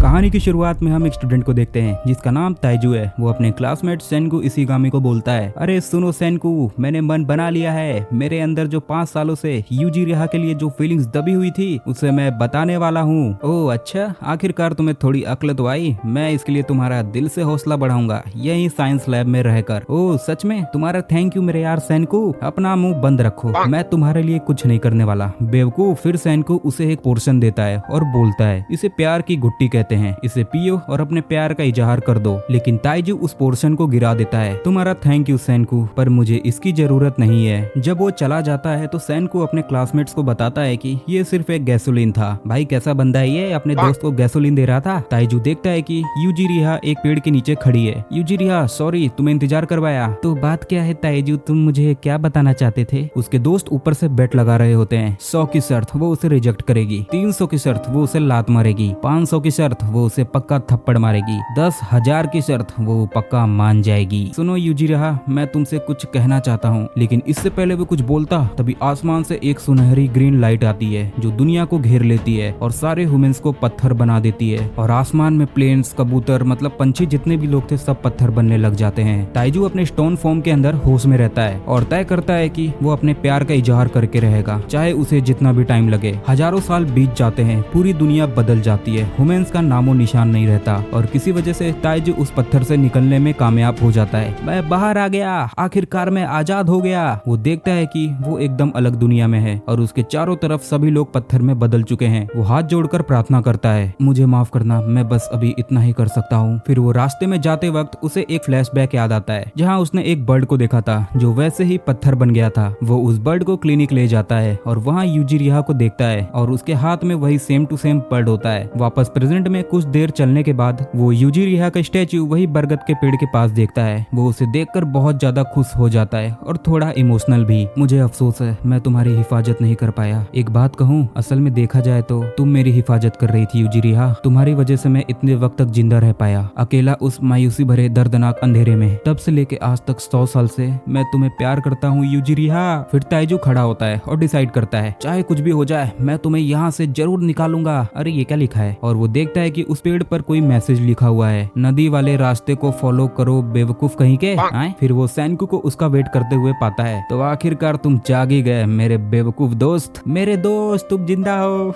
कहानी की शुरुआत में हम एक स्टूडेंट को देखते हैं जिसका नाम ताइजू है। वो अपने क्लासमेट सेनकू इशिगामी को बोलता है, अरे सुनो सेनकू, मैंने मन बना लिया है। मेरे अंदर जो 5 सालों से यूजिरिहा के लिए जो फीलिंग्स दबी हुई थी उसे मैं बताने वाला हूँ। ओह अच्छा, आखिरकार तुम्हें थोड़ी अक्ल तो आई। मैं इसके लिए तुम्हारा दिल से हौसला बढ़ाऊंगा, यही साइंस लैब में रहकर। ओह सच में, तुम्हारा थैंक यू मेरे यार सेनकू। अपना मुंह बंद रखो, मैं तुम्हारे लिए कुछ नहीं करने वाला बेवकूफ। फिर सेनकू उसे एक पोर्शन देता है और बोलता है, इसे प्यार की घुट्टी कहते हैं, इसे पियो और अपने प्यार का इजहार कर दो। लेकिन ताइजू उस पोर्शन को गिरा देता है। तुम्हारा थैंक यू सेनकू, पर मुझे इसकी जरूरत नहीं है। जब वो चला जाता है तो सेनकू अपने क्लासमेट्स को बताता है कि ये सिर्फ एक गैसोलीन था। भाई कैसा बंदा है ये, अपने दोस्त को गैसोलीन दे रहा था। ताइजू देखता है कि यूजिरिहा एक पेड़ के नीचे खड़ी है। यूजिरिहा सॉरी, तुम्हें इंतजार करवाया। तो बात क्या है ताइजू, तुम मुझे क्या बताना चाहते थे? उसके दोस्त ऊपर से बेट लगा रहे होते हैं। 100 की शर्त वो उसे रिजेक्ट करेगी, 300 की शर्त वो उसे लात मारेगी, 500 की शर्त वो उसे पक्का थप्पड़ मारेगी, 10,000 की शर्त वो पक्का मान जाएगी। सुनो यूजिरिहा, मैं तुमसे कुछ कहना चाहता हूँ। लेकिन इससे पहले वो कुछ बोलता तभी आसमान से एक सुनहरी ग्रीन लाइट आती है जो दुनिया को घेर लेती है और सारे ह्यूमंस को पत्थर बना देती है। और आसमान में प्लेन्स, कबूतर, मतलब पंछी जितने भी लोग थे सब पत्थर बनने लग जाते हैं। ताइजू अपने स्टोन फॉर्म के अंदर होश में रहता है और तय करता है कि वो अपने प्यार का इजहार करके रहेगा, चाहे उसे जितना भी टाइम लगे। हजारों साल बीत जाते हैं, पूरी दुनिया बदल जाती है, ह्यूमंस का नामो निशान नहीं रहता और किसी वजह से ताइजू उस पत्थर से निकलने में कामयाब हो जाता है। मैं बाहर आ गया, आखिरकार मैं आजाद हो गया। वो देखता है कि वो एकदम अलग दुनिया में है और उसके चारों तरफ सभी लोग पत्थर में बदल चुके हैं। वो हाथ जोड़कर प्रार्थना करता है, मुझे माफ करना, मैं बस अभी इतना ही कर सकता हूँ। फिर वो रास्ते में जाते वक्त उसे एक फ्लैशबैक याद आता है जहाँ उसने एक बर्ड को देखा था जो वैसे ही पत्थर बन गया था। वो उस बर्ड को क्लिनिक ले जाता है और वहाँ यूजिरिहा को देखता है और उसके हाथ में वही सेम टू सेम बर्ड होता है। वापस प्रेजेंट में कुछ देर चलने के बाद वो यूजिरिहा का स्टैचू वही बरगद के पेड़ के पास देखता है। वो उसे देखकर बहुत ज्यादा खुश हो जाता है और थोड़ा इमोशनल भी। मुझे अफसोस है, मैं तुम्हारी हिफाजत नहीं कर पाया। एक बात कहूँ, असल में देखा जाए तो तुम मेरी हिफाजत कर रही थी यूजिरिहा। तुम्हारी वजह से मैं इतने वक्त तक जिंदा रह पाया, अकेला उस मायूसी भरे दर्दनाक अंधेरे में। तब से लेके आज तक 100 साल से मैं तुम्हें प्यार करता हूँ यूजिरिहा। फिर ताइजू खड़ा होता है और डिसाइड करता है, चाहे कुछ भी हो जाए मैं तुम्हें यहाँ से जरूर निकालूंगा। अरे ये क्या लिखा है? और वो देखता है कि उस पेड़ पर कोई मैसेज लिखा हुआ है, नदी वाले रास्ते को फॉलो करो बेवकूफ कहीं के। फिर वो सेनकू को उसका वेट करते हुए पाता है। तो आखिरकार तुम जाग ही गए मेरे बेवकूफ दोस्त। मेरे दोस्त तुम जिंदा हो।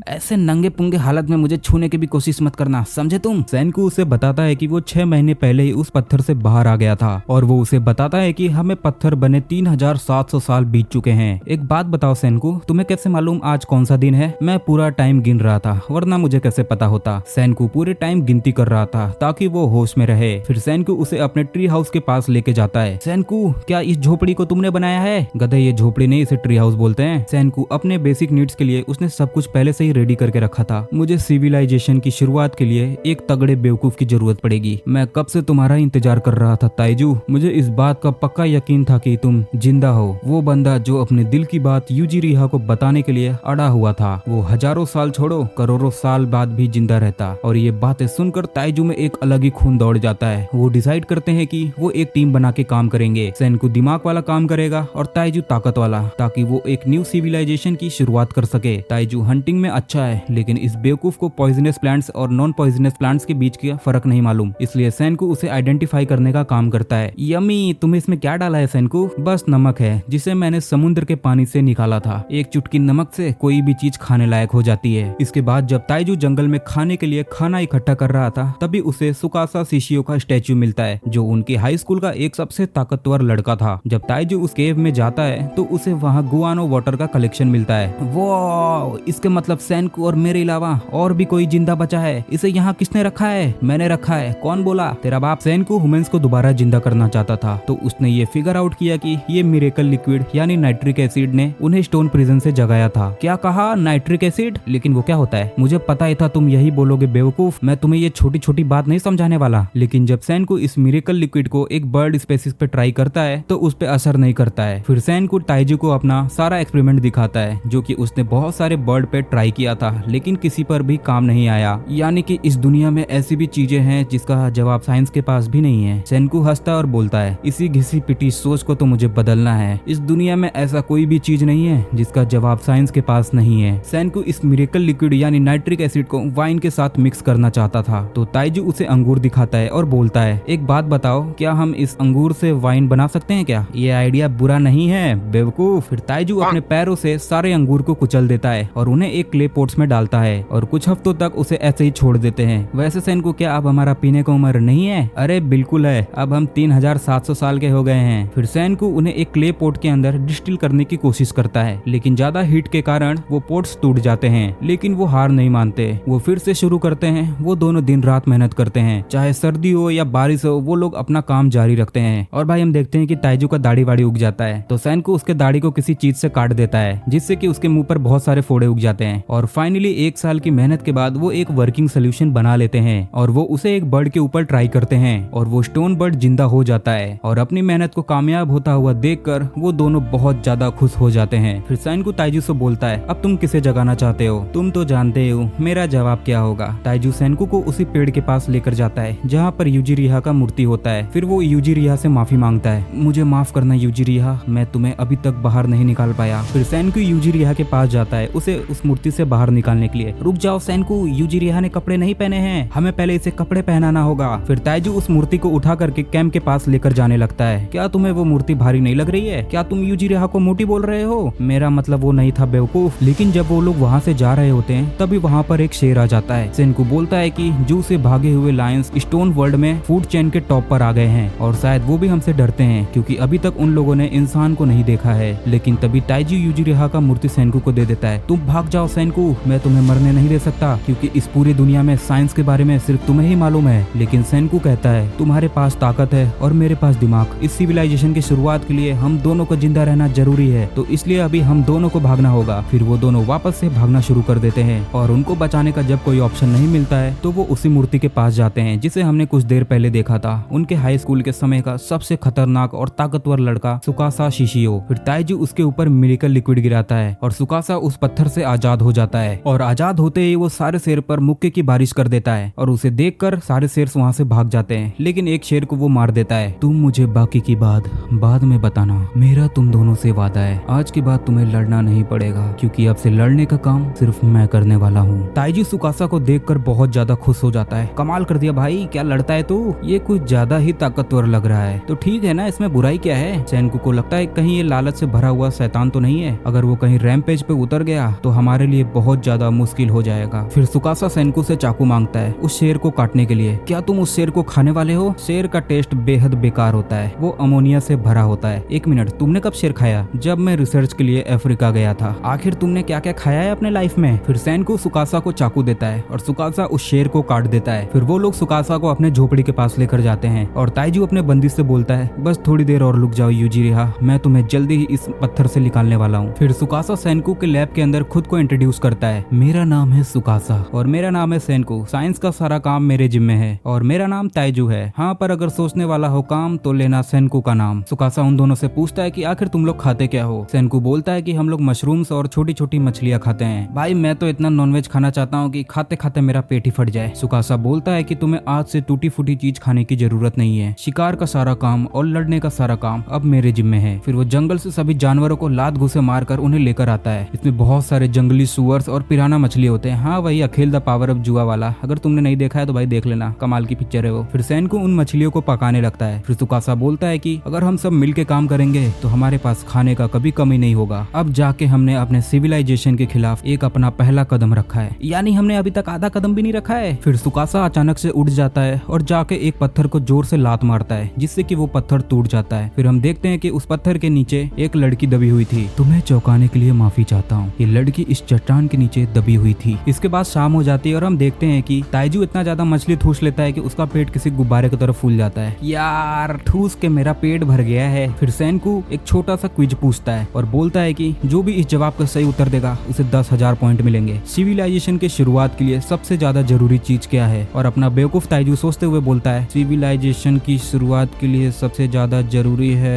ऐसे नंगे पुंगे हालत में मुझे छूने की भी कोशिश मत करना, समझे तुम? सेनकू उसे बताता है कि वो 6 महीने पहले ही उस पत्थर से बाहर आ गया था और वो उसे बताता है कि हमें पत्थर बने 3700 साल बीत चुके हैं। एक बात बताओ सेनकू, तुम्हें कैसे मालूम आज कौन सा दिन है? मैं पूरा टाइम गिन रहा था, वरना मुझे कैसे पता होता? सेनकू पूरे टाइम गिनती कर रहा था ताकि वो होश में रहे। फिर सेनकू उसे अपने ट्री हाउस के पास लेके जाता है। सेनकू, क्या इस झोपड़ी को तुमने बनाया है? गधे, ये झोपड़ी नहीं, इसे ट्री हाउस बोलते हैं। सेनकू, अपने बेसिक नीड्स के लिए उसने सब कुछ पहले से ही रेडी करके रखा था। मुझे सिविलाइजेशन की शुरुआत के लिए एक तगड़े बेवकूफ की जरूरत पड़ेगी। मैं कब से तुम्हारा इंतजार कर रहा था ताइजू। मुझे इस बात का पक्का यकीन था कि तुम जिंदा हो। वो बंदा जो अपने दिल की बात यूजिरिहा को बताने के लिए अड़ा हुआ था, वो हजारों साल छोड़ो करोड़ों साल बाद भी जिंदा रहता। और ये बातें सुनकर ताइजू में एक अलग ही खून दौड़ जाता है। वो डिसाइड करते हैं कि वो एक टीम बना के काम करेंगे। सेनकू दिमाग वाला काम करेगा और ताइजू ताकत वाला, ताकि वो एक न्यू सिविलाइजेशन की शुरुआत कर सके। ताइजू हंटिंग में अच्छा है, लेकिन इस बेवकूफ को पॉइजनस प्लांट्स और नॉन पॉइजनस प्लांट्स के बीच का फर्क नहीं मालूम, इसलिए सेनकू उसे आइडेंटिफाई करने का काम करता है। यमी, तुम्हें इसमें क्या डाला है सेनकू? बस नमक है, जिसे मैंने समुद्र के पानी से निकाला था। एक चुटकी नमक से कोई भी चीज खाने लायक हो जाती है। इसके बाद जब ताइजू जंगल में खाने के लिए खाना इकट्ठा कर रहा था, तभी उसे सुकासा शिशियो का स्टैचू मिलता है, जो उनकी हाई स्कूल का एक सबसे ताकतवर लड़का था। जब ताइजू उस केव में जाता है तो उसे वहाँ गुआनो वाटर का कलेक्शन मिलता है। वो इसके मतलब सेनकू और मेरे अलावा और भी कोई जिंदा बचा है। इसे यहाँ किसने रखा है? मैंने रखा है। कौन बोला? तेरा बाप। सेनकू ह्यूमंस को दोबारा जिंदा करना चाहता था, तो उसने ये फिगर आउट किया कि ये मिरेकल लिक्विड यानी नाइट्रिक एसिड ने उन्हें स्टोन प्रिजन से जगाया था। क्या कहा? Nitric acid? लेकिन वो क्या होता है? मुझे पता ही था तुम यही बोलोगे बेवकूफ। मैं तुम्हें ये छोटी छोटी बात नहीं समझाने वाला। लेकिन जब सेनकू इस मिरेकल लिक्विड को एक बर्ड स्पेसिस पे ट्राई करता है तो उस पे असर नहीं करता है। फिर सेनकू ताइजू को अपना सारा एक्सपेरिमेंट दिखाता है, जो कि उसने बहुत सारे बर्ड पे ट्राई किया था, लेकिन किसी पर भी काम नहीं आया। यानी कि इस दुनिया में ऐसी भी चीजें हैं जिसका जवाब साइंस के पास भी नहीं है। सेनकू हंसता और बोलता है, इसी घिसी पिटी सोच को तो मुझे बदलना है। इस दुनिया में ऐसा कोई भी चीज नहीं है जिसका जवाब साइंस के पास नहीं है। सेनकू इस मिरेकल लिक्विड यानी नाइट्रिक नाइट्रिक एसिड को वाइन के साथ मिक्स करना चाहता था। तो ताइजू उसे अंगूर दिखाता है और बोलता है, एक बात बताओ, क्या हम इस अंगूर से वाइन बना सकते हैं क्या? ये आइडिया बुरा नहीं है बेवकूफ। फिर ताइजू अपने पैरों से सारे अंगूर को कुचल देता है और उन्हें एक क्ले पॉट्स में डालता है और कुछ हफ्तों तक उसे ऐसे ही छोड़ देते हैं। वैसे सेनको, क्या अब हमारा पीने का उम्र नहीं है? अरे बिल्कुल है, अब हम 3700 साल के हो गए हैं। फिर सेनको उन्हें एक क्ले पॉट के अंदर डिस्टिल करने की कोशिश करता है, लेकिन ज्यादा हीट के कारण वो पॉट्स टूट जाते हैं। लेकिन वो हार नहीं मानते, वो फिर से शुरू करते हैं। वो दोनों दिन रात मेहनत करते हैं, चाहे सर्दी हो या बारिश हो, वो लोग अपना काम जारी रखते हैं। और भाई हम देखते हैं कि ताइजू का दाढ़ी वाड़ी उग जाता है, तो सेनको उसके दाढ़ी को किसी चीज से काट देता है, जिससे कि उसके मुंह पर बहुत सारे फोड़े उग जाते हैं। और फाइनली 1 साल की मेहनत के बाद वो एक वर्किंग सोल्यूशन बना लेते हैं और वो उसे एक बर्ड के ऊपर ट्राई करते हैं और वो स्टोन बर्ड जिंदा हो जाता है। और अपनी मेहनत को कामयाब होता हुआ देखकर वो दोनों बहुत ज्यादा खुश हो जाते हैं। फिर सेनको ताइजू से बोलता है, अब तुम किसे जगाना चाहते हो? तुम तो जानते हो मेरा जवाब क्या होगा। ताइजू सेनको को उसी पेड़ के पास लेकर जाता है जहाँ पर यूजिरिहा का मूर्ति होता है। फिर वो यूजिरिहा से माफी मांगता है, मुझे माफ करना यूजिरिहा, मैं तुम्हें अभी तक बाहर नहीं निकाल पाया। फिर सेनको यूजिरिहा के पास जाता है उसे उस मूर्ति से बाहर निकालने के लिए। रुक जाओ सेनको, यूजिरिहा ने कपड़े नहीं पहने हैं, हमें पहले इसे कपड़े पहनाना होगा। फिर ताइजू उस मूर्ति को उठा करके कैंप के पास लेकर जाने लगता है। क्या तुम्हें वो मूर्ति भारी नहीं लग रही है? क्या तुम यूजिरिहा को मोटी बोल रहे हो? मेरा मतलब वो नहीं था बेवकूफ। लेकिन जब वो लोग वहाँ से जा रहे होते हैं तभी वहाँ पर एक शेर आ जाता है। सेनको बोलता है कि जू से भागे हुए लायंस स्टोन वर्ल्ड में फूड चेन के टॉप पर आ गए हैं और शायद वो भी हमसे डरते हैं क्योंकि अभी तक उन लोगों ने इंसान को नहीं देखा है। लेकिन तभी ताइजू यूजिरिहा का मूर्ति सेनको को दे देता है। तुम भाग जाओ सेनको, मैं तुम्हें मरने नहीं दे सकता क्योंकि इस पूरी दुनिया में साइंस के बारे में सिर्फ तुम्हें ही मालूम है। लेकिन सेनको कहता है, तुम्हारे पास ताकत है और मेरे पास दिमाग। इस सिविलाइजेशन की शुरुआत के लिए हम दोनों को जिंदा रहना जरूरी है, तो इसलिए अभी हम दोनों को भागना होगा। फिर वो दोनों वापस से भागना शुरू कर देते हैं और उनको बचाने का जब कोई ऑप्शन नहीं मिलता है तो वो उसी मूर्ति के पास जाते हैं जिसे हमने कुछ देर पहले देखा था, उनके हाई स्कूल के समय का सबसे खतरनाक और ताकतवर लड़का सुकासा शिशियो। फिर ताइजू उसके ऊपर मिरेकल लिक्विड गिराता है और सुकासा उस पत्थर से आजाद हो जाता है और आजाद होते ही वो सारे शेर पर मुक्के की बारिश कर देता है और उसे देखकर सारे शेर वहाँ से भाग जाते हैं। लेकिन एक शेर को वो मार देता है। तुम मुझे बाकी की बात बाद में बताना, मेरा तुम दोनों से वादा है, आज के बाद तुम्हें लड़ना नहीं पड़ेगा क्योंकि अब से लड़ने का काम सिर्फ मैं करने वाला हूँ। ताइजू सुकासा को देखकर बहुत ज्यादा खुश हो जाता है। कमाल कर दिया भाई, क्या लड़ता है तू, ये कुछ ज्यादा ही ताकतवर लग रहा है। तो ठीक है ना, इसमें बुराई क्या है? सेनको को लगता है कहीं ये लालच से भरा हुआ शैतान तो नहीं है, अगर वो कहीं रैम्पेज पे उतर गया तो हमारे लिए बहुत ज्यादा मुश्किल हो जाएगा। फिर सुकासा सेनको से चाकू मांगता है उस शेर को काटने के लिए। क्या तुम उस शेर को खाने वाले हो? शेर का टेस्ट बेहद बेकार होता है, वो अमोनिया से भरा होता है। एक मिनट, तुमने कब शेर खाया? जब मैं रिसर्च के लिए अफ्रीका गया था। आखिर तुमने क्या क्या खाया है अपने लाइफ में? फिर सेनको सुकासा को चाकू देता है और सुकासा उस शेर को काट देता है। फिर वो लोग सुकासा को अपने झोपड़ी के पास लेकर जाते हैं और ताइजू अपने बंदी से बोलता है, बस थोड़ी देर और रुक जाओ यूजिरिहा, मैं तुम्हें जल्दी ही इस पत्थर से निकालने वाला हूँ। फिर सुकासा सेनको के लैब के अंदर खुद को इंट्रोड्यूस करता है, मेरा नाम है सुकासा और मेरा नाम है सेनको, साइंस का सारा काम मेरे जिम्मे है और मेरा नाम ताइजू है। हाँ, पर अगर सोचने वाला हो काम तो लेना सेनको का नाम। सुकासा उन दोनों से पूछता है कि आखिर तुम लोग खाते क्या हो? सेनको बोलता है कि हम लोग मशरूम्स और छोटी छोटी मछलियाँ खाते हैं। भाई मैं तो इतना नॉनवेज खाना चाहता हूँ कि खाते खाते मेरा पेट ही फट जाए। सुकासा बोलता है कि तुम्हें आज से टूटी फूटी चीज खाने की जरूरत नहीं है, शिकार का सारा काम और लड़ने का सारा काम अब मेरे जिम्मे है। फिर वो जंगल से सभी जानवरों को लात घुसे मारकर उन्हें लेकर आता है। इसमें बहुत सारे जंगली सुअर्स और पिराना मछली होते हैं। हाँ, वही अखिल द पावर ऑफ जुआ वाला, अगर तुमने नहीं देखा है तो भाई देख लेना, कमाल की पिक्चर है वो। फिर सेनको उन मछलियों को पकाने लगता है। फिर सुकासा बोलता है कि अगर हम सब मिलके काम करेंगे तो हमारे पास खाने का कभी कमी नहीं होगा। अब जाके हमने अपने सिविलाइजेशन के खिलाफ एक अपना पहला कदम रखा है, यानी हमने अभी तक आधा कदम भी नहीं रखा है। फिर सुकासा अचानक से उठ जाता है और जाके एक पत्थर को जोर से लात मारता है जिससे कि वो पत्थर टूट जाता है। फिर हम देखते हैं कि उस पत्थर के नीचे एक लड़की दबी हुई थी। तुम्हें चौंकाने के लिए माफी चाहता हूँ, ये लड़की इस चट्टान के नीचे दबी हुई थी। इसके बाद शाम हो जाती है और हम देखते हैं कि ताइजू इतना ज्यादा मछली ठूस लेता है कि उसका पेट किसी गुब्बारे की तरफ फूल जाता है। यार ठूस के मेरा पेट भर गया है। फिर सेनको एक छोटा सा क्विज पूछता है और बोलता है कि जो भी इस जवाब का सही उत्तर देगा उसे 10,000 पॉइंट मिलेंगे। सिविलाइजेशन के शुरुआत के लिए सबसे ज्यादा जरूरी चीज क्या है? और अपना बेवकूफ ताइजू सोचते हुए बोलता है, सिविलाइजेशन की शुरुआत के लिए सबसे ज्यादा जरूरी है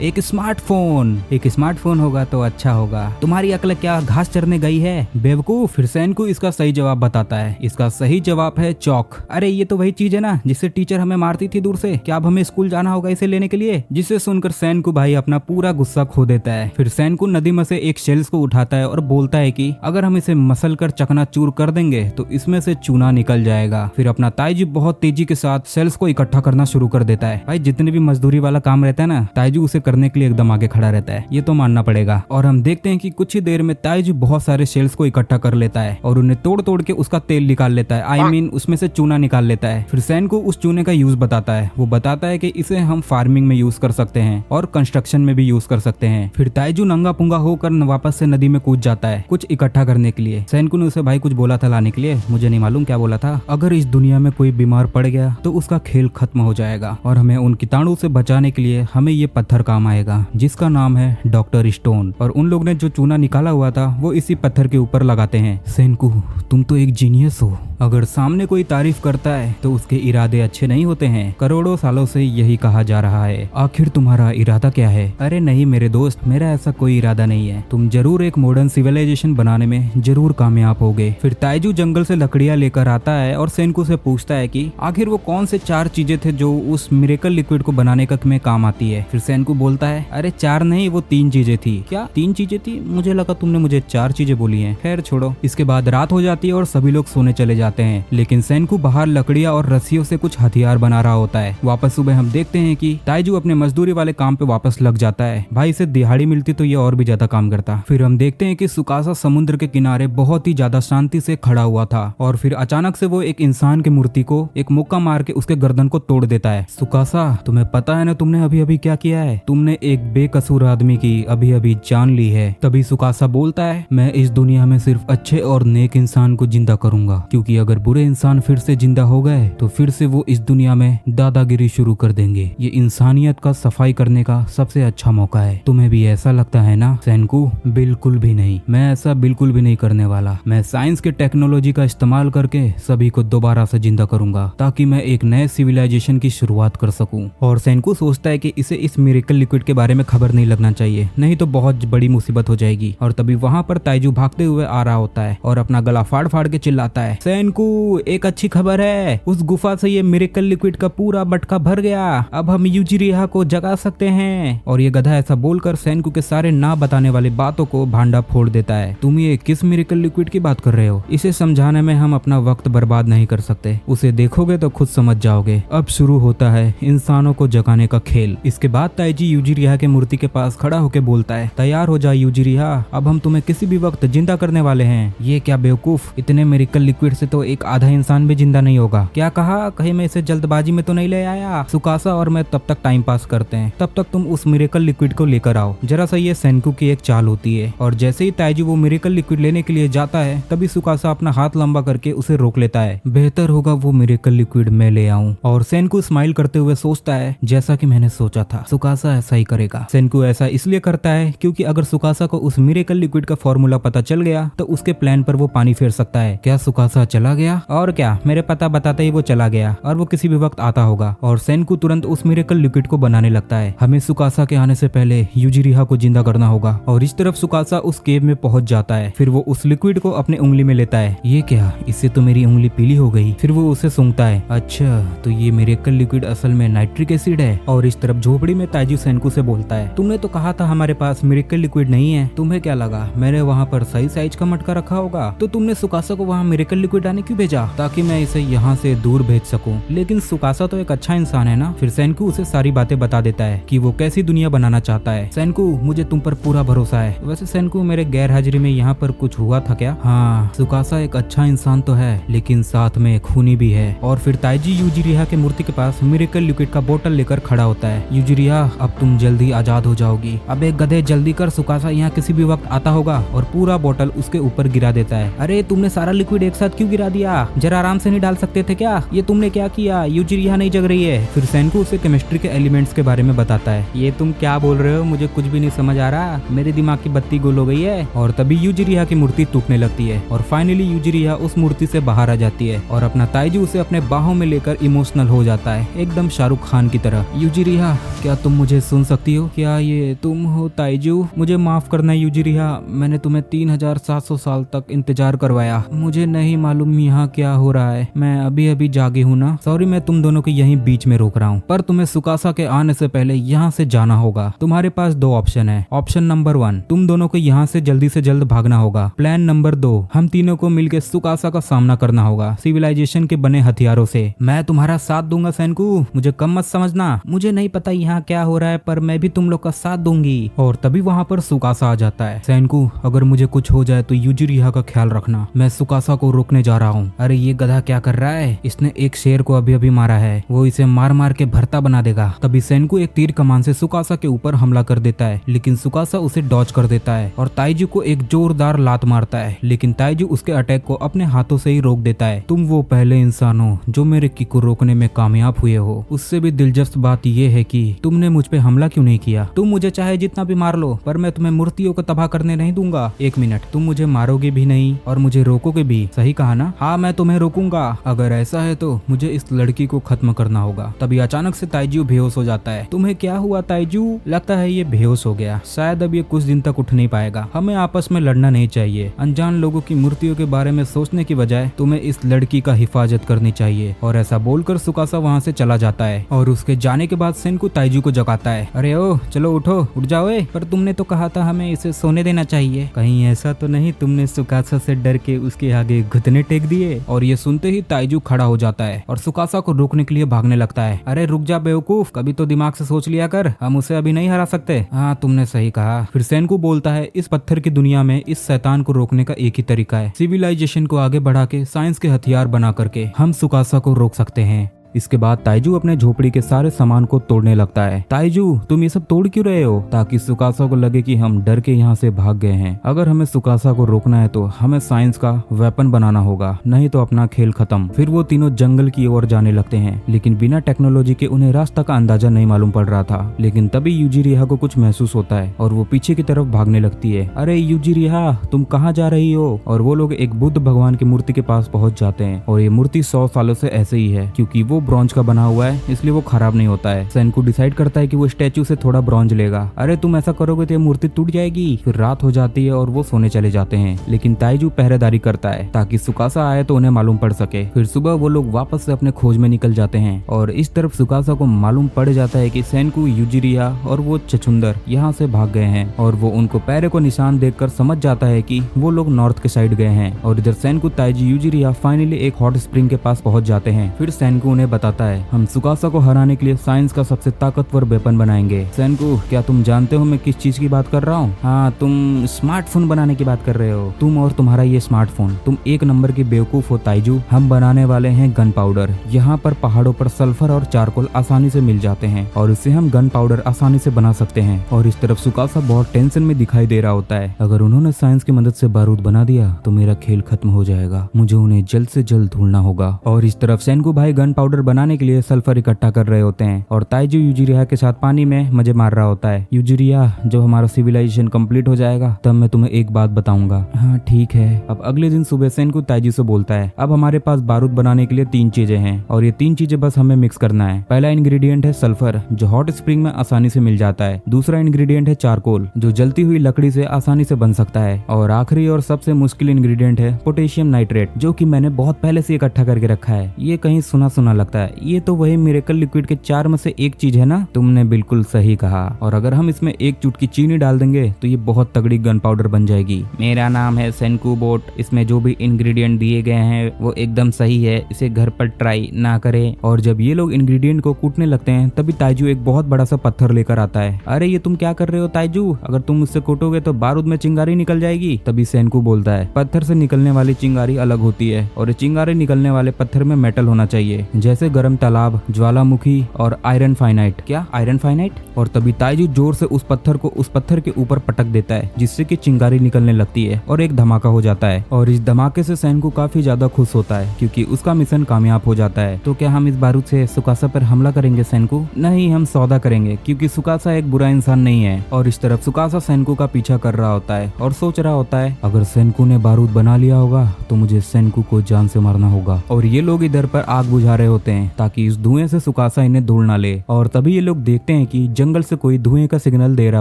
एक स्मार्टफोन। एक स्मार्टफोन होगा तो अच्छा होगा। तुम्हारी अक्ल क्या घास चरने गई है बेवकूफ? फिर सेनको इसका सही जवाब बताता है। इसका सही जवाब है चौक। अरे ये तो वही चीज है ना जिससे टीचर हमें मारती थी दूर से। क्या अब हमें स्कूल जाना होगा इसे लेने के लिए? जिसे सुनकर सेनको भाई अपना पूरा गुस्सा खो देता है। फिर सेनको नदी में से एक शेल्स को उठाता है और बोलता है कि कि अगर हम इसे मसल कर चकनाचूर कर देंगे तो इसमें से चूना निकल जाएगा। फिर अपना ताइजू बहुत तेजी के साथ सेल्स को इकट्ठा करना शुरू कर देता है। भाई जितने भी मजदूरी वाला काम रहता है ना, ताइजू उसे करने के लिए एकदम आगे खड़ा रहता है, ये तो मानना पड़ेगा। और हम देखते हैं कि कुछ ही देर में ताइजू बहुत सारे सेल्स को इकट्ठा कर लेता है और उन्हें तोड़ तोड़ के उसका तेल निकाल लेता है। I mean, उसमें से चूना निकाल लेता है। फिर सैन को उस चूने का यूज बताता है। वो बताता है कि इसे हम फार्मिंग में यूज कर सकते हैं और कंस्ट्रक्शन में भी यूज कर सकते हैं। फिर ताइजू नंगा पुंगा होकर वापस से नदी में कूद जाता है कुछ इकट्ठा करने के लिए। सैनको ने उसे भाई कुछ बोला था लाने के लिए, मुझे नहीं मालूम क्या बोला था। अगर इस दुनिया में कोई बीमार पड़ गया तो उसका खेल खत्म हो जाएगा और हमें उन कीटाणु से बचाने के लिए हमें ये पत्थर काम आएगा जिसका नाम है डॉक्टर स्टोन। और उन लोग ने जो चूना निकाला हुआ था वो इसी पत्थर के ऊपर लगाते हैं। सैनको, तुम तो एक जीनियस हो। अगर सामने कोई तारीफ करता है तो उसके इरादे अच्छे नहीं होते हैं। करोड़ों सालों से यही कहा जा रहा है। आखिर तुम्हारा इरादा क्या है? अरे नहीं मेरे दोस्त, मेरा ऐसा कोई इरादा नहीं है। तुम जरूर एक मॉडर्न सिविलाइजेशन बनाने में जरूर कामयाब होगे। फिर ताइजू जंगल से लकड़ियां लेकर आता है और सैनको से पूछता है कि आखिर वो कौन से 4 चीजें थे जो उस मिरेकल लिक्विड को बनाने का में काम आती है। फिर सैनको बोलता है अरे 4 नहीं, वो 3 चीजें थी। क्या 3 चीजें थी? मुझे लगा तुमने मुझे 4 चीजें बोली हैं। खैर छोड़ो। इसके बाद रात हो जाती है और सभी लोग सोने चले जाते हैं, लेकिन सैनको बाहर लकड़ियां और रस्सियों से कुछ हथियार बना रहा होता है। वापस सुबह हम देखते हैं कि ताइजू अपने मजदूरी वाले काम पे वापस लग जाता है। भाई इसे दिहाड़ी मिलती तो ये और भी ज्यादा काम करता। फिर हम देखते हैं कि सुकासा समुद्र के किनारे बहुत ही ज्यादा शांति से खड़ा हुआ था और फिर अचानक से वो एक इंसान की मूर्ति को एक मुक्का मार के उसके गर्दन को तोड़ देता है। सुकासा, तुम्हें पता है ना तुमने अभी अभी क्या किया है? तुमने एक बेकसूर आदमी की अभी अभी जान ली है। तभी सुकासा बोलता है मैं इस दुनिया में सिर्फ अच्छे और नेक इंसान को जिंदा करूंगा, क्योंकि अगर बुरे इंसान फिर से जिंदा हो गए तो फिर से वो इस दुनिया में दादागिरी शुरू कर देंगे। ये इंसानियत का सफाई करने का सबसे अच्छा मौका है। तुम्हें भी ऐसा लगता है ना सैनको? बिल्कुल भी नहीं, मैं ऐसा बिल्कुल भी नहीं करने वाला। मैं साइंस के टेक्नोलॉजी का इस्तेमाल करके सभी को दोबारा से जिंदा करूंगा ताकि मैं एक नए सिविलाइजेशन की शुरुआत कर सकूं। और सैनको सोचता है कि इसे इस मिरेकल लिक्विड के बारे में खबर नहीं लगना चाहिए, नहीं तो बहुत बड़ी मुसीबत हो जाएगी। और तभी वहाँ पर ताइजू भागते हुए आ रहा होता है और अपना गला फाड़ फाड़ के चिल्लाता है सैनको, एक अच्छी खबर है, उस गुफा से ये मिरेकल लिक्विड का पूरा मटका भर गया। अब हम यूजिरिहा को जगा सकते हैं। और ये गधा ऐसा बोलकर सैनको के सारे ना बताने वाली बातों को भांडा फोड़ देता है। तुम ये किस मिरेकल लिक्विड की बात कर रहे हो? इसे समझाने में हम अपना वक्त बर्बाद नहीं कर सकते, उसे देखोगे तो खुद समझ जाओगे। अब शुरू होता है इंसानों को जगाने का खेल। इसके बाद ताइजी यूजिरिहा के मूर्ति के पास खड़ा होकर बोलता है तैयार हो जा यूजिरिहा, अब हम तुम्हें किसी भी वक्त जिंदा करने वाले हैं। ये क्या बेवकूफ, इतने मिरेकल लिक्विड से तो एक आधा इंसान भी जिंदा नहीं होगा। क्या कहा? कहीं मैं इसे जल्दबाजी में तो नहीं ले आया? सुकासा और मैं तब तक टाइम पास करते हैं, तब तक तुम उस मिरेकल लिक्विड को लेकर आओ। जरा सा ये सैनको की एक चाल होती है। और जैसे ही ताइजू वो मिरेकल लिक्विड लेने के लिए जाता है तभी सुकासा अपना हाथ लंबा करके उसे रोक लेता है। बेहतर होगा वो मिरेकल लिक्विड मैं ले आऊं। और सैनको स्माइल करते हुए सोचता है जैसा कि मैंने सोचा था, सुकासा ऐसा ही करेगा। सैनको ऐसा इसलिए करता है क्योंकि अगर सुकासा को उस मिरेकल लिक्विड का फॉर्मूला पता चल गया तो उसके प्लान पर वो पानी फेर सकता है। क्या सुकासा चला गया? और क्या, मेरे पता बताते ही वो चला गया और वो किसी भी वक्त आता होगा। और सैनको तुरंत उस मिरेकल लिक्विड को बनाने लगता है। हमें सुकासा के आने से पहले यूजिरिहा को जिंदा करना होगा। और इस तरफ सुकासा उस केव में पहुंच जाता है। फिर वो उस लिक्विड को अपने उंगली में लेता है। ये क्या, इससे तो मेरी उंगली पीली हो गई। फिर वो उसे सूंघता है। अच्छा, तो ये मिरेकल लिक्विड असल में नाइट्रिक एसिड है। और इस तरफ झोपड़ी में ताइजू सैनको से बोलता है तुमने तो कहा था हमारे पास मिरेकल लिक्विड नहीं है, तुम्हें क्या लगा मैंने वहाँ पर सही साइज का मटका रखा होगा? तो तुमने सुकासा को वहाँ मिरेकल लिक्विड आने क्यों भेजा? ताकि मैं इसे यहाँ से दूर भेज सकूं। लेकिन सुकासा तो एक अच्छा इंसान है ना। फिर सैनको उसे सारी बातें बता देता है कि वो कैसी दुनिया बनाना चाहता है। सैनको, मुझे तुम पर पूरा भरोसा है। वैसे सैनको, मेरे गैर हाजिरी में यहाँ पर कुछ हुआ था क्या? हाँ, सुकासा एक अच्छा इंसान तो है लेकिन साथ में खूनी भी है। और फिर ताइजी यूजिरिहा के मूर्ति के पास मिरेकल लिक्विड का बोतल लेकर खड़ा होता है। यूजिरिहा, अब तुम जल्दी आजाद हो जाओगी। अब एक गधे जल्दी कर, सुकासा यहाँ किसी भी वक्त आता होगा। और पूरा बोतल उसके ऊपर गिरा देता है। अरे तुमने सारा लिक्विड एक साथ क्यों गिरा दिया? जरा आराम से नहीं डाल सकते थे क्या? ये तुमने क्या किया? यूजिरिहा नहीं जग रही है। फिर सैनको उसे केमिस्ट्री के एलिमेंट्स के बारे में बताता है। ये तुम क्या बोल रहे हो? मुझे कुछ भी नहीं समझ आ रहा, मेरे दिमाग की बत्ती गुल हो गई है। और तभी यूजिरिहा की मूर्ति टूटने लगती है और फाइनली यूजिरिहा उस मूर्ति से बाहर आ जाती है और अपना ताइजू उसे अपने बाहों में लेकर इमोशनल हो जाता है, एकदम शाहरुख खान की तरह। यूजिरिहा, क्या तुम मुझे सुन सकती हो? क्या ये तुम हो ताइजू? मुझे माफ करना यूजिरिहा, मैंने तुम्हें 3700 साल तक इंतजार करवाया। मुझे नहीं मालूम यहाँ क्या हो रहा है? मैं अभी अभी जागी हूँ ना। सॉरी, मैं तुम दोनों को यहीं बीच में रोक रहा हूँ, पर तुम्हें सुकासा के आने से पहले यहाँ से जाना होगा। तुम्हारे पास दो ऑप्शन है। ऑप्शन नंबर 1, तुम दोनों को यहाँ से जल्दी भागना होगा। प्लान नंबर 2, हम तीनों को मिलकर सुकासा का सामना करना होगा सिविलाइजेशन के बने हथियारों से। मैं तुम्हारा साथ दूंगा सेनकू, मुझे कम मत समझना। मुझे नहीं पता यहाँ क्या हो रहा है, पर मैं भी तुम लोग का साथ दूंगी। और तभी वहाँ पर सुकासा आ जाता है। सेनकू, अगर मुझे कुछ हो जाए तो यूजिरिहा का ख्याल रखना, मैं सुकासा को रोकने जा रहा हूँ। अरे ये गधा क्या कर रहा है? इसने एक शेर को अभी अभी मारा है, वो इसे मार मार के भरता बना देगा। तभी सेनकू एक तीर कमान से सुकासा के ऊपर हमला कर देता है, लेकिन सुकासा उसे डॉज कर देता है और ताइजू को एक जोरदार लात मारता है, लेकिन ताइजू उसके अटैक को अपने हाथों से ही रोक देता है। तुम वो पहले इंसान हो जो मेरे किक को रोकने में कामयाब हुए हो। उससे भी दिलचस्प बात यह है कि तुमने मुझ पे हमला क्यों नहीं किया? तुम मुझे चाहे जितना भी मार लो, पर मैं तुम्हें मूर्तियों को तबाह करने नहीं दूंगा। एक मिनट, तुम मुझे मारोगे भी नहीं और मुझे रोकोगे भी, सही कहा ना? हाँ, मैं तुम्हें रोकूंगा। अगर ऐसा है तो मुझे इस लड़की को खत्म करना होगा। तभी अचानक से ताइजू बेहोश हो जाता है। तुम्हें क्या हुआ ताइजू? लगता है ये बेहोश हो गया, शायद अब ये कुछ दिन तक उठ नहीं पाएगा। हमें आपस में लड़ना नहीं चाहिए। अनजान लोगों की मूर्तियों के बारे में सोचने की बजाय तुम्हें इस लड़की का हिफाजत करनी चाहिए। और ऐसा बोलकर सुकासा वहाँ से चला जाता है और उसके जाने के बाद सेनकू ताइजू को जगाता है। अरे ओ, चलो उठो, उठ जाओ। पर तुमने तो कहा था हमें इसे सोने देना चाहिए। कहीं ऐसा तो नहीं तुमने सुकासा से डर के उसके आगे घुटने टेक दिए? और ये सुनते ही ताइजू खड़ा हो जाता है और सुकासा को रोकने के लिए भागने लगता है। अरे रुक जा बेवकूफ, कभी तो दिमाग से सोच लिया कर, हम उसे अभी नहीं हरा सकते। हाँ, तुमने सही कहा। फिर सेनकू बोलता है, इस पत्थर की दुनिया में इस शैतान को रोकने का एक ही तरीका है, सिविलाइजेशन को आगे बढ़ा के साइंस के हथियार बना करके हम सुकासा को रोक सकते हैं। इसके बाद ताइजू अपने झोपड़ी के सारे सामान को तोड़ने लगता है। ताइजू, तुम ये सब तोड़ क्यों रहे हो? ताकि सुकासा को लगे कि हम डर के यहाँ से भाग गए हैं। अगर हमें सुकासा को रोकना है तो हमें साइंस का वेपन बनाना होगा, नहीं तो अपना खेल खत्म। फिर वो तीनों जंगल की ओर जाने लगते हैं, लेकिन बिना टेक्नोलॉजी के उन्हें रास्ता का अंदाजा नहीं मालूम पड़ रहा था। लेकिन तभी यूजिरिहा को कुछ महसूस होता है और वो पीछे की तरफ भागने लगती है। अरे यूजिरिहा, तुम कहाँ जा रही हो? और वो लोग एक बुद्ध भगवान की मूर्ति के पास पहुंच जाते हैं और ये मूर्ति 100 सालों से ऐसे ही है, क्योंकि वो ब्रॉन्ज का बना हुआ है, इसलिए वो खराब नहीं होता है। सेनकू डिसाइड करता है कि वो स्टैचू से थोड़ा ब्रॉन्ज लेगा। अरे तुम ऐसा करोगे तो ये मूर्ति टूट जाएगी। फिर रात हो जाती है और वो सोने चले जाते हैं, लेकिन ताइजू पहरेदारी करता है ताकि सुकासा आए तो उन्हें मालूम पड़ सके। फिर सुबह वो लोग वापस से अपने खोज में निकल जाते हैं और इस तरफ सुकासा को मालूम पड़ जाता है कि सेनकू, यूजिरिहा और वो चचुंदर यहाँ से भाग गए हैं और वो उनको पैरों को निशान देखकर समझ जाता है कि वो लोग नॉर्थ के साइड गए हैं। और इधर सेनकू, ताइजू, यूजिरिहा फाइनली एक हॉट स्प्रिंग के पास पहुंच जाते हैं। फिर सेनकू उन्हें बताता है, हम सुकासा को हराने के लिए साइंस का सबसे ताकतवर वेपन बनाएंगे। सेनकू, क्या तुम जानते हो मैं किस चीज की बात कर रहा हूँ? हाँ, तुम स्मार्टफोन बनाने की बात कर रहे हो। तुम और तुम्हारा ये स्मार्टफोन, तुम एक नंबर की बेवकूफ हो ताइजू। हम बनाने वाले हैं गन पाउडर। यहाँ पर पहाड़ों पर सल्फर और चारकोल आसानी से मिल जाते हैं और इससे हम गन पाउडर आसानी से बना सकते हैं। और इस तरफ सुकासा बहुत टेंशन में दिखाई दे रहा होता है। अगर उन्होंने साइंस की मदद से बारूद बना दिया तो मेरा खेल खत्म हो जाएगा, मुझे उन्हें जल्द से जल्द ढूंढना होगा। और इस तरफ सेनकू भाई गन पाउडर बनाने के लिए सल्फर इकट्ठा कर रहे होते हैं और ताइजू यूजिरिहा के साथ पानी में मजे मार रहा होता है। यूजिरिहा, जब हमारा सिविलाइजेशन कंप्लीट हो जाएगा तब मैं तुम्हें एक बात बताऊंगा। हाँ ठीक है। अब अगले दिन सुबह सेनकू ताइजू से बोलता है, अब हमारे पास बारूद बनाने के लिए 3 चीजें हैं और ये 3 चीजें बस हमें मिक्स करना है। पहला इंग्रेडिएंट है सल्फर, जो हॉट स्प्रिंग में आसानी से मिल जाता है। दूसरा इंग्रेडिएंट है चारकोल, जो जलती हुई लकड़ी से आसानी से बन सकता है। और आखिरी और सबसे मुश्किल इंग्रेडिएंट है पोटेशियम नाइट्रेट, जो कि मैंने बहुत पहले से इकट्ठा करके रखा है। ये कहीं सुना सुना लगता है, ये तो वही मिरेकल लिक्विड के 4 में से एक चीज है ना? तुमने बिल्कुल सही कहा। और अगर हम इसमें 1 चुटकी चीनी डाल देंगे तो ये बहुत तगड़ी गन पाउडर बन जाएगी। मेरा नाम है सेनकू बोट, इसमें जो भी इंग्रेडिएंट दिए गए हैं वो एकदम सही है, इसे घर पर ट्राई ना करें। और जब ये लोग इंग्रेडिएंट को कूटने लगते हैं तभी ताइजू एक बहुत बड़ा सा पत्थर लेकर आता है। अरे ये तुम क्या कर रहे हो ताइजू? अगर तुम उससे कूटोगे तो बारूद में चिंगारी निकल जाएगी। तभी सेनकू बोलता है, पत्थर से निकलने वाली चिंगारी अलग होती है और चिंगारी निकलने वाले पत्थर में मेटल होना चाहिए, जैसे गर्म तालाब, ज्वालामुखी और आयरन फाइनाइट। क्या आयरन फाइनाइट? और तभी ताइजू जोर से उस पत्थर को उस पत्थर के ऊपर पटक देता है, जिससे कि चिंगारी निकलने लगती है और एक धमाका हो जाता है। और इस धमाके से सेनकू काफी ज्यादा खुश होता है क्योंकि उसका मिशन कामयाब हो जाता है। तो क्या हम इस बारूद से सुकासा पर हमला करेंगे सेनकू? नहीं, हम सौदा करेंगे क्योंकि सुकासा एक बुरा इंसान नहीं है। और इस तरफ सुकासा सेनकू का पीछा कर रहा होता है और सोच रहा होता है, अगर सेनकू ने बारूद बना लिया होगा तो मुझे सेनकू को जान से मारना होगा। और ये लोग इधर पर आग बुझा रहे होते होते हैं ताकि इस धुएं से सुकासा इन्हें ढूंढ ना ले। और तभी ये लोग देखते हैं कि जंगल से कोई धुएं का सिग्नल दे रहा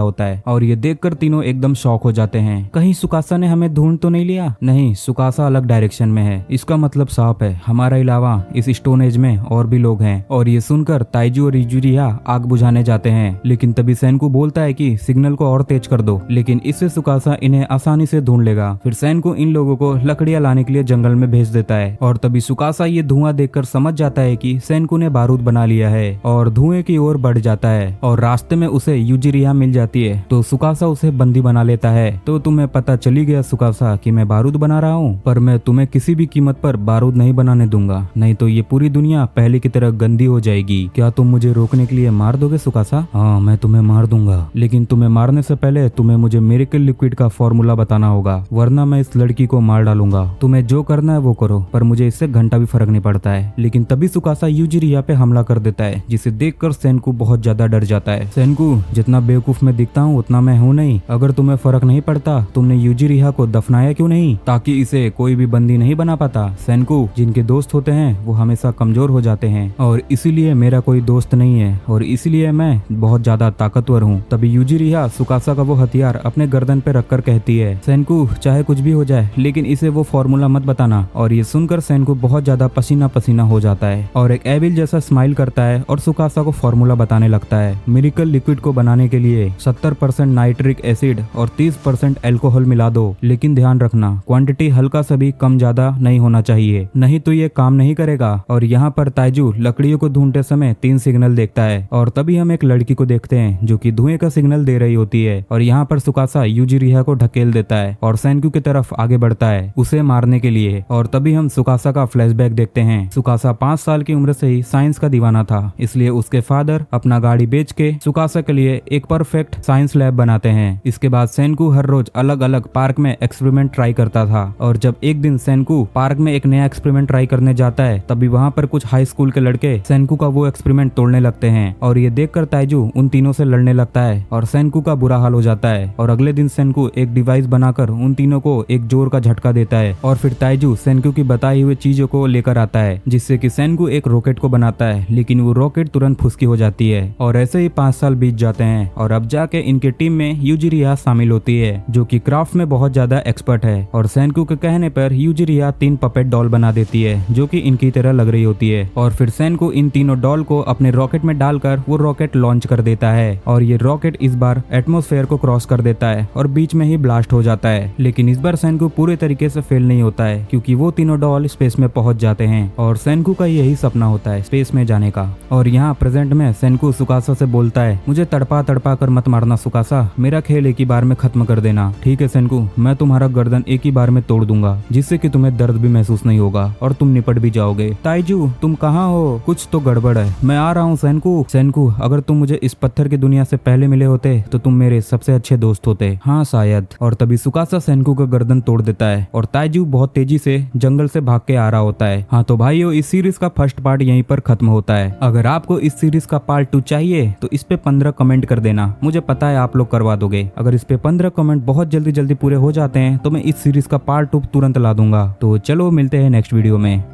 होता है और ये देखकर तीनों एकदम शॉक हो जाते हैं। कहीं सुकासा ने हमें ढूंढ तो नहीं लिया? नहीं, सुकासा अलग डायरेक्शन में है। इसका मतलब साफ है, हमारे अलावा इस स्टोन एज में और भी लोग हैं। और ये सुनकर ताइजू और यूजिरिया आग बुझाने जाते हैं, लेकिन तभी सेनकू बोलता है कि सिग्नल को और तेज कर दो, लेकिन इससे सुकासा इन्हें आसानी से ढूंढ लेगा। फिर सेनकू इन लोगों को लकड़ियां लाने के लिए जंगल में भेज देता है और तभी सुकासा ये धुआं देखकर समझ जाता है कि सेनकू ने बारूद बना लिया है और धुएं की ओर बढ़ जाता है। और रास्ते में उसे यूजिरिया मिल जाती है तो सुकासा उसे बंदी बना लेता है। तो तुम्हें पता चली गया सुकासा कि मैं बारूद बना रहा हूँ, पर मैं तुम्हें किसी भी कीमत पर बारूद नहीं बनाने दूंगा, नहीं तो ये पूरी दुनिया पहले की तरह गंदी हो जाएगी। क्या तुम मुझे रोकने के लिए मार दोगे सुकासा? हाँ, मैं तुम्हें मार दूंगा, लेकिन तुम्हें मारने से पहले तुम्हें मुझे मिरेकल लिक्विड का फॉर्मूला बताना होगा, वरना मैं इस लड़की को मार डालूंगा। तुम्हें जो करना है वो करो, पर मुझे इससे घंटा भी फर्क नहीं पड़ता है। लेकिन तभी सुकासा यूजिरिया पे हमला कर देता है, जिसे देखकर सेनकू बहुत ज्यादा डर जाता है। सेनकू, जितना बेवकूफ मैं दिखता हूँ उतना मैं हूँ नहीं। अगर तुम्हें फर्क नहीं पड़ता, तुमने यूजिरिया को दफनाया क्यों नहीं, ताकि इसे कोई भी बंदी नहीं बना पाता। सेनकू, जिनके दोस्त होते हैं वो हमेशा कमजोर हो जाते हैं और इसीलिए मेरा कोई दोस्त नहीं है और इसीलिए मैं बहुत ज्यादा ताकतवर हूँ। तभी यूजिरिया सुकासा का वो हथियार अपने गर्दन पे रखकर कहती है, सेनकू, चाहे कुछ भी हो जाए लेकिन इसे वो फॉर्मूला मत बताना। और ये सुनकर सेनकू बहुत ज्यादा पसीना पसीना हो जाता है और एक एविल जैसा स्माइल करता है और सुकासा को फॉर्मूला बताने लगता है। मिरेकल लिक्विड को बनाने के लिए 70% नाइट्रिक एसिड और 30% अल्कोहल मिला दो, लेकिन ध्यान रखना क्वांटिटी हल्का सा भी कम ज्यादा नहीं होना चाहिए, नहीं तो ये काम नहीं करेगा। और यहाँ पर ताइजू लकड़ियों को ढूंढते समय 3 सिग्नल देखता है और तभी हम एक लड़की को देखते हैं जो कि धुएं का सिग्नल दे रही होती है। और यहाँ पर सुकासा यूजिरिया को ढकेल देता है और सेनकू की तरफ आगे बढ़ता है उसे मारने के लिए। और तभी हम सुकासा का फ्लैशबैक देखते हैं। सुकासा 5 साल की उम्र से ही साइंस का दीवाना था, इसलिए उसके फादर अपना गाड़ी बेच के सुकासा के लिए एक परफेक्ट साइंस लैब बनाते हैं। इसके बाद सेनकू हर रोज अलग अलग पार्क में एक्सपेरिमेंट ट्राई करता था और जब एक दिन सेनकू पार्क में एक नया एक्सपेरिमेंट ट्राई करने जाता है तभी वहाँ पर कुछ हाई स्कूल के लड़के सेनकू का वो एक्सपेरिमेंट तोड़ने लगते हैं और ये देखकर ताइजू उन तीनों से लड़ने लगता है और सेनकू का बुरा हाल हो जाता है। और अगले दिन सेनकू एक डिवाइस बनाकर उन तीनों को एक जोर का झटका देता है और फिर ताइजू सेनकू की बताई हुई चीजों को लेकर आता है, जिससे कि सेनकू एक रॉकेट को बनाता है, लेकिन वो रॉकेट तुरंत फुसकी हो जाती है। और ऐसे ही 5 साल बीत जाते हैं और अब जाके इनके टीम में यूजिरिया शामिल होती है जो कि क्राफ्ट में बहुत ज्यादा एक्सपर्ट है। और सेनकू के कहने पर यूजिरिया 3 पपेट डॉल बना देती है जो कि इनकी तरह लग रही होती है। और फिर सेनकू इन तीनों डॉल को अपने रॉकेट में डालकर वो रॉकेट लॉन्च कर देता है और ये रॉकेट इस बार एटमॉस्फेयर को क्रॉस कर देता है और बीच में ही ब्लास्ट हो जाता है। लेकिन इस बार सेनकू पूरे तरीके से फेल नहीं होता है क्योंकि वो तीनों डॉल स्पेस में पहुंच जाते हैं और सेनकू का यही सपना होता है स्पेस में जाने का। और यहाँ प्रेजेंट में सेनकू सुकासा से बोलता है, मुझे तड़पा तड़पा कर मत मारना सुकासा, मेरा खेल एक ही बार में खत्म कर देना। ठीक है सेनकू, मैं तुम्हारा गर्दन एक ही बार में तोड़ दूंगा जिससे कि तुम्हें दर्द भी महसूस नहीं होगा और तुम निपट भी जाओगे। ताइजू, तुम कहाँ हो? कुछ तो गड़बड़ है, मैं आ रहा हूँ सेनकू। सेनकू, अगर तुम मुझे इस पत्थर की दुनिया से पहले मिले होते तो तुम मेरे सबसे अच्छे दोस्त होते। हाँ शायद। और तभी सुकासा सेनकू का गर्दन तोड़ देता है और ताइजू बहुत तेजी से जंगल से भाग के आ रहा होता है। हाँ तो भाइयों, इस सीरीज का फर्स्ट पार्ट यहीं पर खत्म होता है। अगर आपको इस सीरीज का पार्ट 2 चाहिए तो इस पे 15 कमेंट कर देना, मुझे पता है आप लोग करवा दोगे। अगर इस पे 15 कमेंट बहुत जल्दी जल्दी पूरे हो जाते हैं तो मैं इस सीरीज का पार्ट 2 तुरंत ला दूंगा। तो चलो मिलते हैं नेक्स्ट वीडियो में।